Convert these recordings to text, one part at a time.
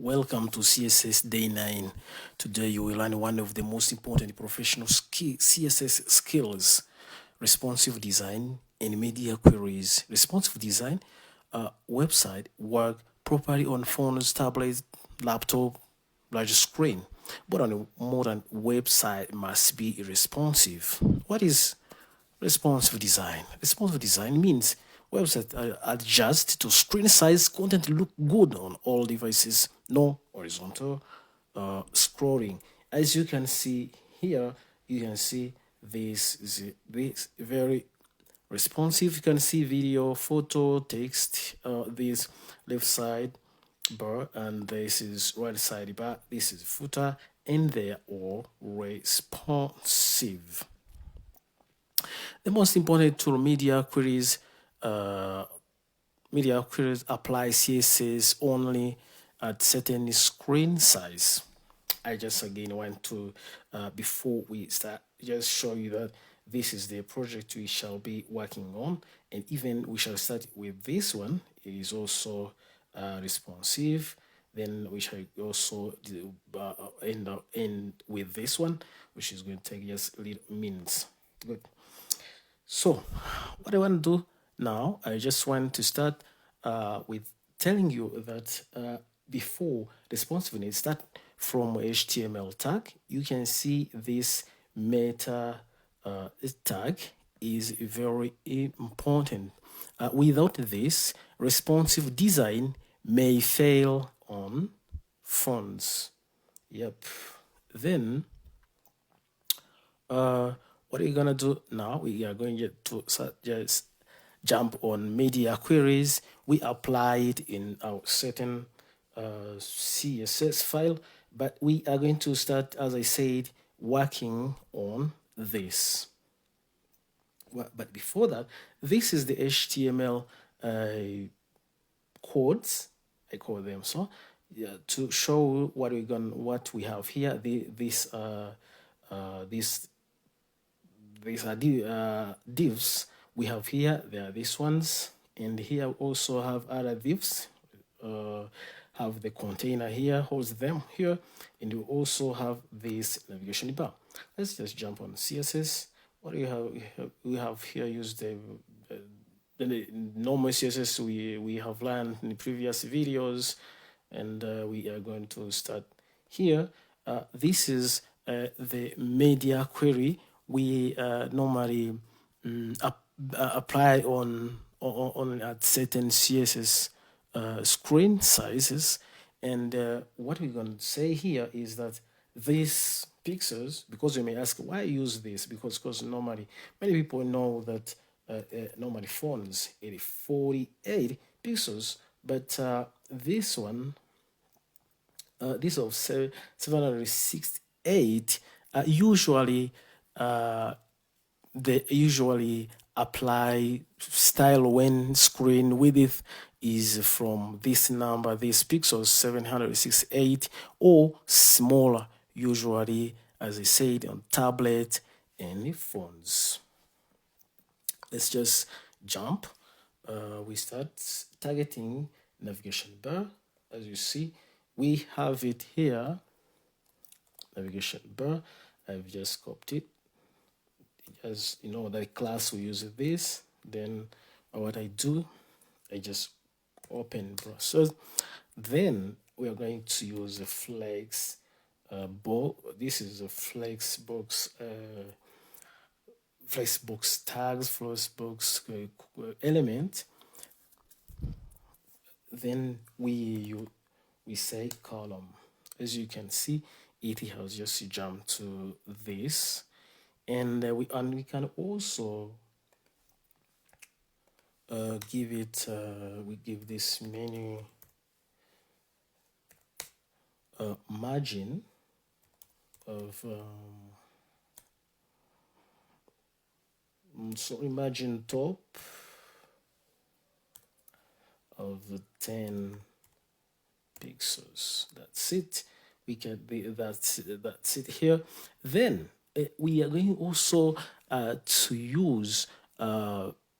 Welcome to CSS Day 9. Today you will learn one of the most important professional CSS skills, responsive design and media queries. Responsive design, website work properly on phones, tablets, laptop, large screen. But on a modern website must be responsive. What is responsive design? Responsive design means websites adjust to screen size, content look good on all devices, no horizontal scrolling. As you can see here, you can see this very responsive. You can see video, photo, text. This left side bar and this is right side bar. This is footer, and they are all responsive. The most important tool, media queries apply CSS only at certain screen size. I just again want to, before we start, just show you that this is the project we shall be working on, and even we shall start with this one. It is also responsive. Then we shall also end with this one, which is going to take just little minutes. Good. So, what I want to do now, I just want to start with telling you that before responsiveness, start from HTML tag. You can see this meta tag is very important. Without this, responsive design may fail on phones. Yep. Then, what are you gonna do now? We are going to just jump on media queries. We apply it in our certain CSS file, but we are going to start, as I said, working on this. But before that, this is the HTML codes, I call them so, yeah, to show what what we have here. These are divs we have here. There are these ones, and here we also have other divs. Have the container here, holds them here, and we also have this navigation bar. Let's just jump on CSS. What do you have? We have here used the normal CSS we have learned in the previous videos, and we are going to start here. This is the media query we normally apply on at certain CSS screen sizes. And what we're going to say here is that these pixels, because you may ask why use this, because normally many people know that normally phones 48 pixels, but this one, this of 768, usually they usually apply style when screen width is from this number, this pixels 768 or smaller, usually, as I said, on tablet and phones. Let's just jump. We start targeting navigation bar. As you see, we have it here, navigation bar. I've just copied it. As you know, the class we use this. Then what I do, I just open browser. Then we are going to use a flex box. This is a flex box tags, flex box element. Then we say column. As you can see, it has just jumped to this, and we can also give it. We give this menu margin of so imagine top of 10 pixels. That's it. We can be that's it here. Then we are going also to use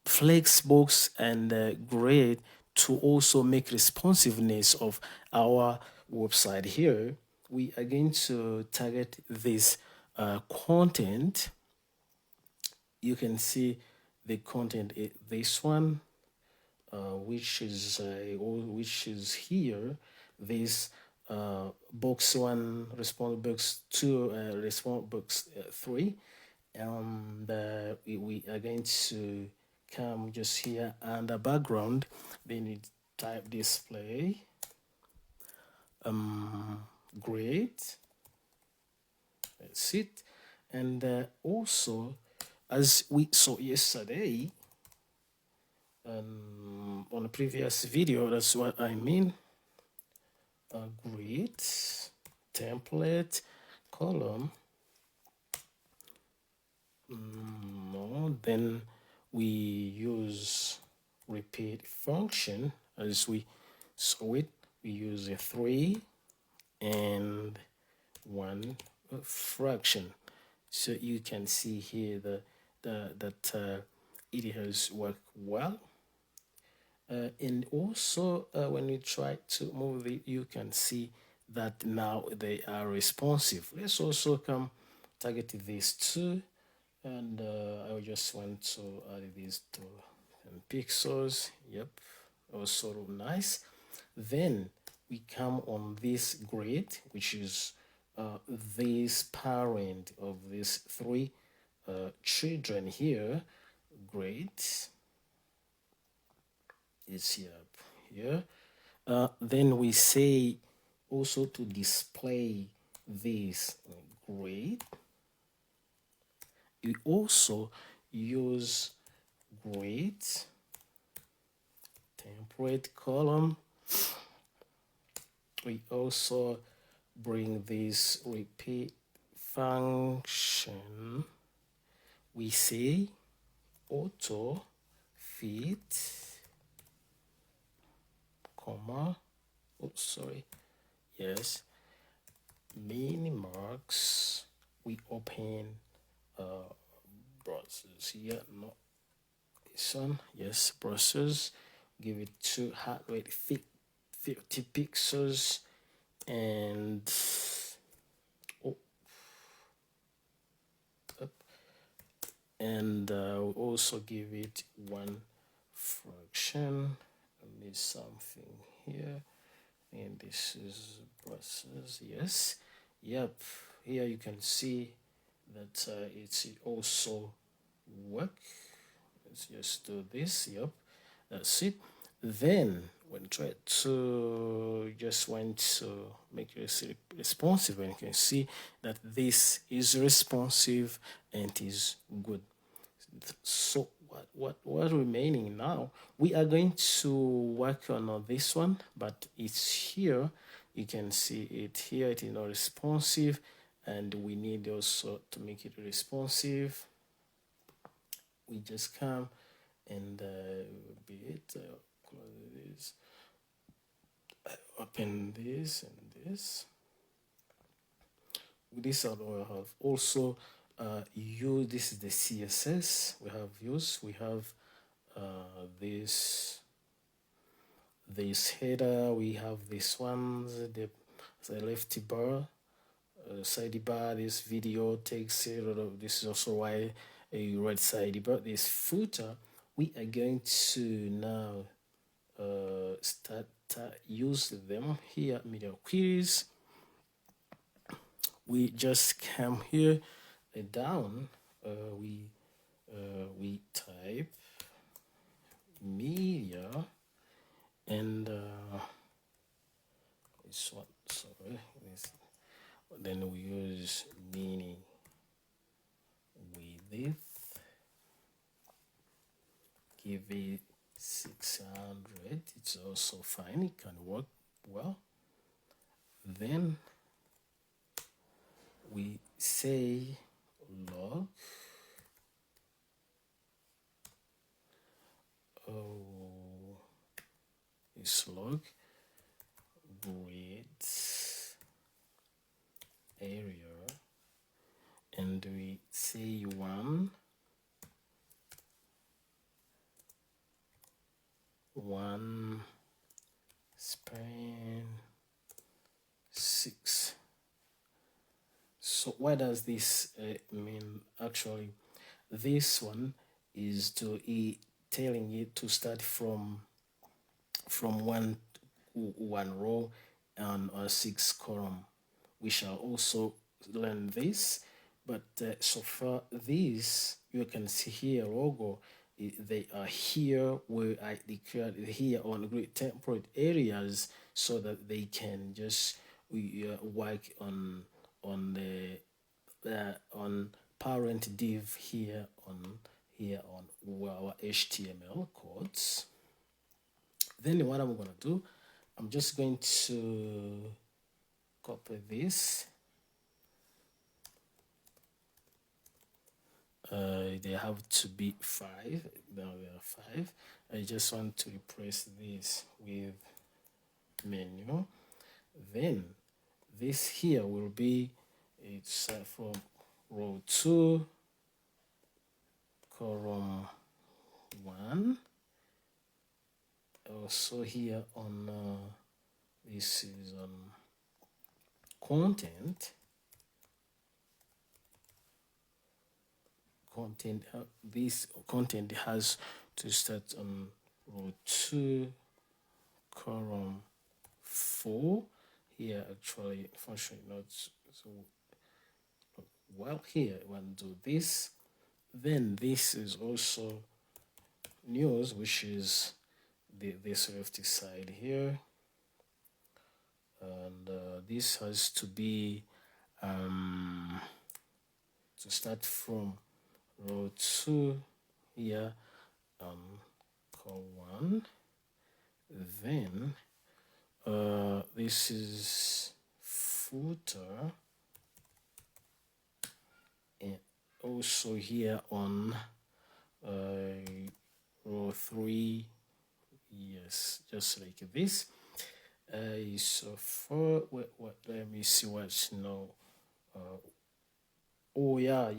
flexbox and grid to also make responsiveness of our website here, we are going to target this content. You can see the content, this one, which is here, this box 1, response box 2, response box 3, and we are going to come just here under background, then we type display great, that's it. And also, as we saw yesterday on the previous video, that's what I mean, grid template column, then we use repeat function. As we saw it, we use a 3 and 1 fraction. So you can see here that it has worked well. And also when you try to move it, you can see that now they are responsive. Let's also come target these two, and I just want to add these to 10 pixels. Yep, also nice. Then we come on this grid, which is this parent of these 3 children here. Great, it's here. Then we say also to display this grid, we also use grid template column. We also bring this repeat function. We say auto fit, comma, oh sorry, yes, minimax. We open browsers here, not this one, yes, browsers, give it to heart rate 50 pixels, and we'll also give it 1 fraction. I need something here, and this is process, yes, yep. Here you can see that it's also work. Let's just do this, yep, that's it. Then when try to just want to make it responsive, and you can see that this is responsive and is good. So what remaining now, we are going to work on this one, but it's here, you can see it here, it is not responsive, and we need also to make it responsive. We just come and close this, open this and this. With this I have also this is the CSS we have used. We have this header, we have this one, the left bar, side bar, this video takes it, this is also why a right side bar, this footer. We are going to now start use them here, media queries. We just come here down, we type media, and this one, sorry, then we use mini width, give it 600, it's also fine, it can work well. Then we say log, it's log grid area, and we say 1 1 So what does this mean? Actually, this one is to telling it to start from one row and a 6 column. We shall also learn this, but so far this you can see here logo. They are here where I declared here on great template areas so that they can just work on the on parent div here on our HTML codes. Then what I'm going to do, I'm just going to copy this. They have to be 5. Now there are 5. I just want to replace this with menu. Then this here will be, it's from row 2, column 1. Also here on this is on content. This content has to start on row 2, column 4. Here actually function not so well. Here I want to do this. Then this is also news, which is this left side here, and this has to be to start from row 2 here, call 1. Then this is footer, and also here on row 3, yes, just like this. So for what let me see what's now. Oh yeah.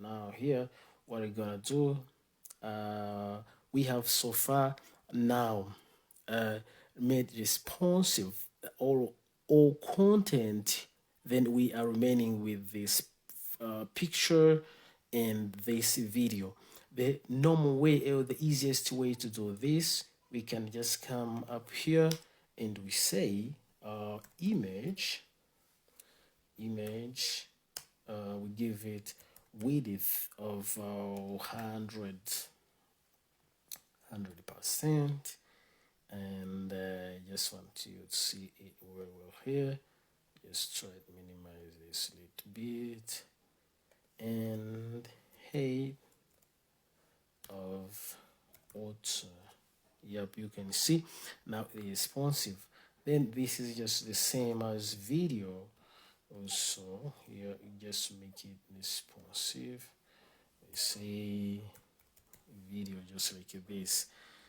Now here, what we're gonna do? We have so far now made responsive all content. Then we are remaining with this picture and this video. The normal way or the easiest way to do this, we can just come up here and we say image, we give it width of 100%, and just want you to see it very well here. Just try to minimize this a little bit, and height of auto. Yep, you can see now it is responsive. Then this is just the same as video. Also here, you just make it responsive. I say video just like this.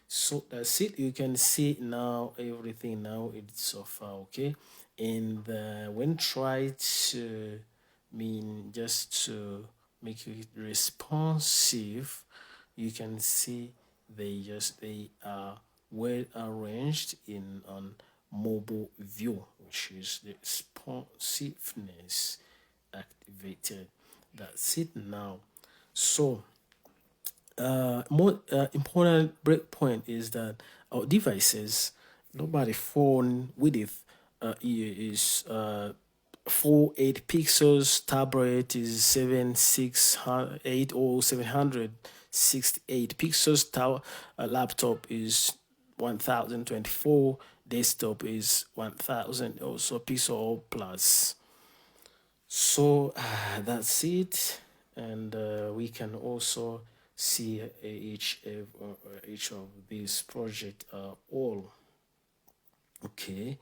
So that's it. You can see now everything now it's so far okay. And when try to just to make it responsive, you can see they are well arranged in on mobile view, which is the responsiveness activated. That's it now. So more important breakpoint is that our devices, nobody phone width is 48 pixels, tablet is 768 or 768 pixels, laptop is 1024, desktop is 1000 also pixel plus. So that's it, and we can also see each of these projects are all okay.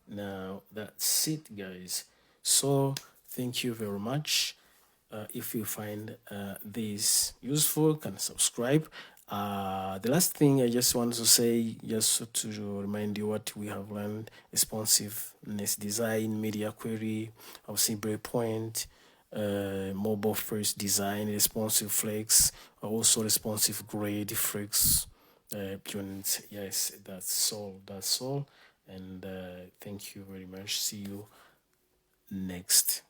Now that's it, guys. So thank you very much. If you find this useful, can subscribe. The last thing I just want to say, just to remind you what we have learned: responsiveness design, media query, obviously breakpoint, mobile first design, responsive flex, also responsive grade flex. Yes, that's all. And thank you very much. See you next